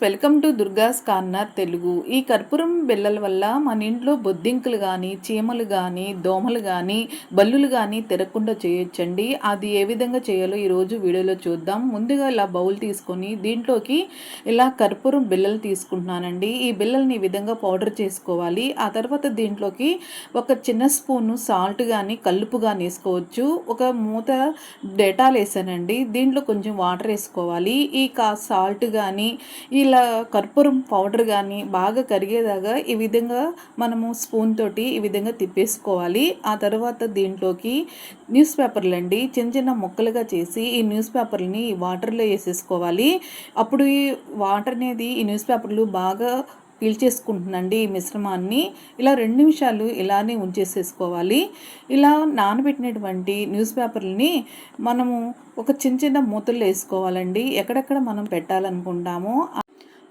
Welcome to దుర్గాస్ corner Telugu. ఈ కర్పూరం బిళ్ళల వల్ల మన ఇంట్లో బొద్దింకలు కానీ, చీమలు కానీ, దోమలు కానీ, బల్లులు కానీ తిరగకుండా చేయొచ్చండి. అది ఏ విధంగా చేయాలో ఈరోజు వీడియోలో చూద్దాం. ముందుగా ఇలా బౌల్ తీసుకొని దీంట్లోకి ఇలా కర్పూరం బిళ్ళలు తీసుకుంటున్నానండి. ఈ బిళ్ళల్ని ఈ విధంగా పౌడర్ చేసుకోవాలి. ఆ తర్వాత దీంట్లోకి ఒక చిన్న స్పూను సాల్ట్ కానీ, కల్లుపు కానీ వేసుకోవచ్చు. ఒక మూత డెటాల్ వేసానండి. దీంట్లో కొంచెం వాటర్ వేసుకోవాలి. ఈ సాల్ట్ కానీ ఇలా కర్పూరం పౌడర్ కానీ బాగా కరిగేదాకా ఈ విధంగా మనము స్పూన్ తోటి ఈ విధంగా తిప్పేసుకోవాలి. ఆ తర్వాత దీంట్లోకి న్యూస్ పేపర్లు అండి చిన్న చిన్న ముక్కలుగా చేసి ఈ న్యూస్ పేపర్ని ఈ వాటర్లో వేసేసుకోవాలి. అప్పుడు ఈ వాటర్ అనేది ఈ న్యూస్ పేపర్లు బాగా పీల్చేసుకుంటుందండి ఈ మిశ్రమాన్ని. ఇలా 2 నిమిషాలు ఇలానే ఉంచేసేసుకోవాలి. ఇలా నానబెట్టినటువంటి న్యూస్ పేపర్లని మనము ఒక చిన్న చిన్న మూతల్లో వేసుకోవాలండి. ఎక్కడెక్కడ మనం పెట్టాలనుకుంటామో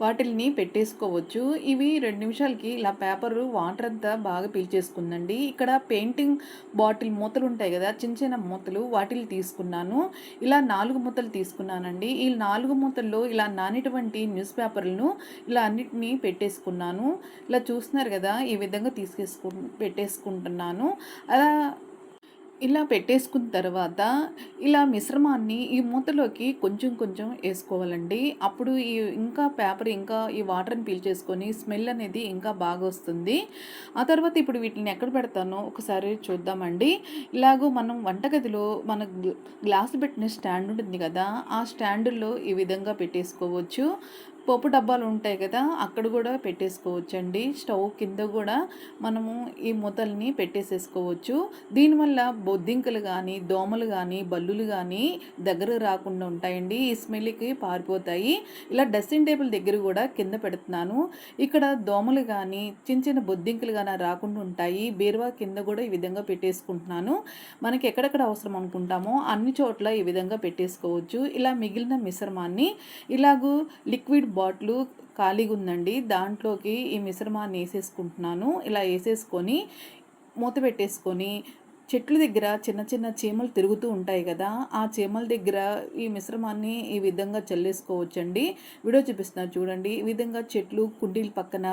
వాటిల్ని పెట్టేసుకోవచ్చు. ఇవి 2 నిమిషాలకి ఇలా పేపరు వాటర్ అంతా బాగా పీల్చేసుకుందండి. ఇక్కడ పెయింటింగ్ బాటిల్ మూతలు ఉంటాయి కదా, చిన్న చిన్న మూతలు, వాటిని తీసుకున్నాను. ఇలా 4 మూతలు తీసుకున్నానండి. ఈ 4 మూతల్లో ఇలా నానిటువంటి న్యూస్ పేపర్లను ఇలా అన్నిటినీ పెట్టేసుకున్నాను. ఇలా చూస్తున్నారు కదా, ఈ విధంగా పెట్టేసుకుంటున్నాను. అలా ఇలా పెట్టేసుకున్న తర్వాత ఇలా మిశ్రమాన్ని ఈ మూతలోకి కొంచెం కొంచెం వేసుకోవాలండి. అప్పుడు ఇంకా పేపర్ ఇంకా ఈ వాటర్ని పీల్చేసుకొని స్మెల్ అనేది ఇంకా బాగా వస్తుంది. ఆ తర్వాత ఇప్పుడు వీటిని ఎక్కడ పెడతానో ఒకసారి చూద్దామండి. ఇలాగూ మనం వంటగదిలో మన గ్లాసు పెట్టిన స్టాండ్ ఉంటుంది కదా, ఆ స్టాండుల్లో ఈ విధంగా పెట్టేసుకోవచ్చు. పోపు డబ్బాలు ఉంటాయి కదా, అక్కడ కూడా పెట్టేసుకోవచ్చండి. స్టవ్ కింద కూడా మనము ఈ మూతల్ని పెట్టేసేసుకోవచ్చు. దీనివల్ల బొద్దింకలు కానీ, దోమలు కానీ, బల్లులు కానీ దగ్గర రాకుండా ఉంటాయండి. ఈ స్మెల్కి పారిపోతాయి. ఇలా డ్రెస్సింగ్ టేబుల్ దగ్గర కూడా కింద పెడుతున్నాను. ఇక్కడ దోమలు కానీ, చిన్న చిన్న బొద్దింకలు కానీ రాకుండా ఉంటాయి. బీరువా కింద కూడా ఈ విధంగా పెట్టేసుకుంటున్నాను. మనకి ఎక్కడెక్కడ అవసరం అనుకుంటామో అన్ని చోట్ల ఈ విధంగా పెట్టేసుకోవచ్చు. ఇలా మిగిలిన మిశ్రమాన్ని ఇలాగూ లిక్విడ్ బాటిల్ ఖాళీగా ఉందండి, దాంట్లోకి ఈ మిశ్రమాన్ని వేసేసుకుంటున్నాను. ఇలా వేసేసుకొని మూత పెట్టేసుకొని చెట్ల దగ్గర చిన్న చిన్న చీమలు తిరుగుతూ ఉంటాయి కదా, ఆ చీమల దగ్గర ఈ మిశ్రమాన్ని ఈ విధంగా చల్లేసుకోవచ్చండి. వీడియో చూపిస్తున్నారు చూడండి. ఈ విధంగా చెట్లు కుండీల పక్కన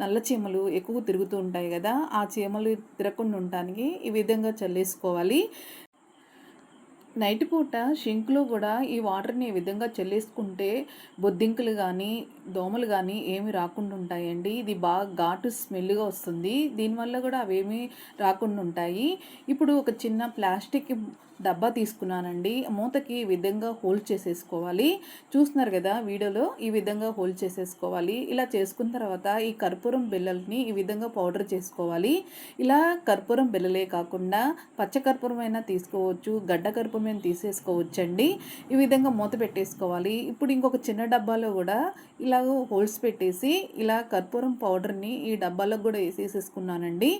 నల్ల చీమలు ఎక్కువ తిరుగుతూ ఉంటాయి కదా, ఆ చీమలు తిరగకుండా ఉండటానికి ఈ విధంగా చల్లేసుకోవాలి. నైట్ పూట షింక్లో కూడా ఈ వాటర్ని ఈ విధంగా చల్లేసుకుంటే బొద్దింకలు కానీ, దోమలు కానీ ఏమి రాకుండా ఉంటాయండి. ఇది బాగా ఘాటు స్మెల్గా వస్తుంది. దీనివల్ల కూడా అవేమీ రాకుండా ఉంటాయి. ఇప్పుడు ఒక చిన్న ప్లాస్టిక్ డబ్బా తీసుకున్నానండి. మూతకి ఈ విధంగా హోల్డ్ చేసేసుకోవాలి. చూస్తున్నారు కదా వీడియోలో, ఈ విధంగా హోల్డ్ చేసేసుకోవాలి. ఇలా చేసుకున్న తర్వాత ఈ కర్పూరం బిళ్ళల్ని ఈ విధంగా పౌడర్ చేసుకోవాలి. ఇలా కర్పూరం బిళ్ళలే కాకుండా పచ్చ కర్పూరం అయినా తీసుకోవచ్చు, గడ్డ కర్పూరం అయినా తీసేసుకోవచ్చండి. ఈ విధంగా మూత పెట్టేసుకోవాలి. ఇప్పుడు ఇంకొక చిన్న డబ్బాలో కూడా ఇలా హోల్స్ పెట్టేసి ఇలా కర్పూరం పౌడర్ని ఈ డబ్బాలకు కూడా వేసేసుకున్నానండి.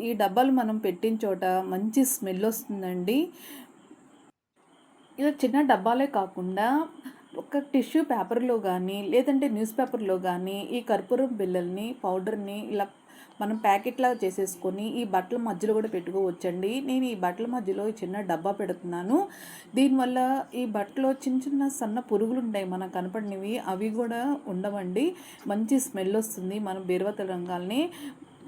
ఈ డబ్బాలు మనం పెట్టిన చోట మంచి స్మెల్ వస్తుందండి. ఇలా చిన్న డబ్బాలే కాకుండా ఒక టిష్యూ పేపర్లో కానీ, లేదంటే న్యూస్ పేపర్లో కానీ ఈ కర్పూరం బిళ్ళల్ని పౌడర్ని ఇలా మనం ప్యాకెట్లాగా చేసేసుకొని ఈ బట్టల మధ్యలో కూడా పెట్టుకోవచ్చండి. నేను ఈ బట్టల మధ్యలో చిన్న డబ్బా పెడుతున్నాను. దీనివల్ల ఈ బట్టలో చిన్న చిన్న సన్న పురుగులు ఉంటాయి మనకు కనపడినవి, అవి కూడా ఉండవండి. మంచి స్మెల్ వస్తుంది. మనం బీరువా రంగాల్ని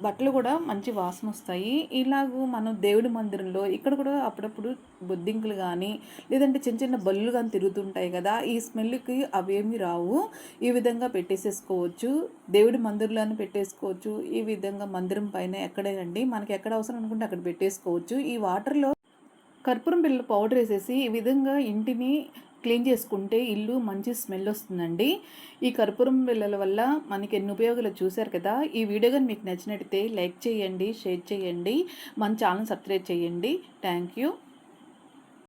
బట్టలు కూడా మంచి వాసన వస్తాయి. ఇలాగూ మనం దేవుడి మందిరంలో ఇక్కడ కూడా అప్పుడప్పుడు బొద్దింకలు కానీ, లేదంటే చిన్న చిన్న బల్లులు కానీ తిరుగుతుంటాయి కదా, ఈ స్మెల్కి అవేమీ రావు. ఈ విధంగా పెట్టేసేసుకోవచ్చు. దేవుడి మందిరంలోనే పెట్టేసుకోవచ్చు. ఈ విధంగా మందిరం పైన ఎక్కడేనండి మనకి ఎక్కడ అవసరం అనుకుంటే అక్కడ పెట్టేసుకోవచ్చు. ఈ వాటర్లో కర్పూరం బిళ్ళ పౌడర్ వేసేసి ఈ విధంగా ఇంటిని క్లీన్ చేసుకుంటే ఇల్లు మంచి స్మెల్ వస్తుందండి. ఈ కర్పూరం బిళ్ళల వల్ల మనకి ఎన్ని ఉపయోగాలు చూశారు కదా. ఈ వీడియో కానీ మీకు నచ్చినట్టయితే లైక్ చేయండి, షేర్ చేయండి, మన ఛానల్ సబ్స్క్రైబ్ చేయండి. Thank you.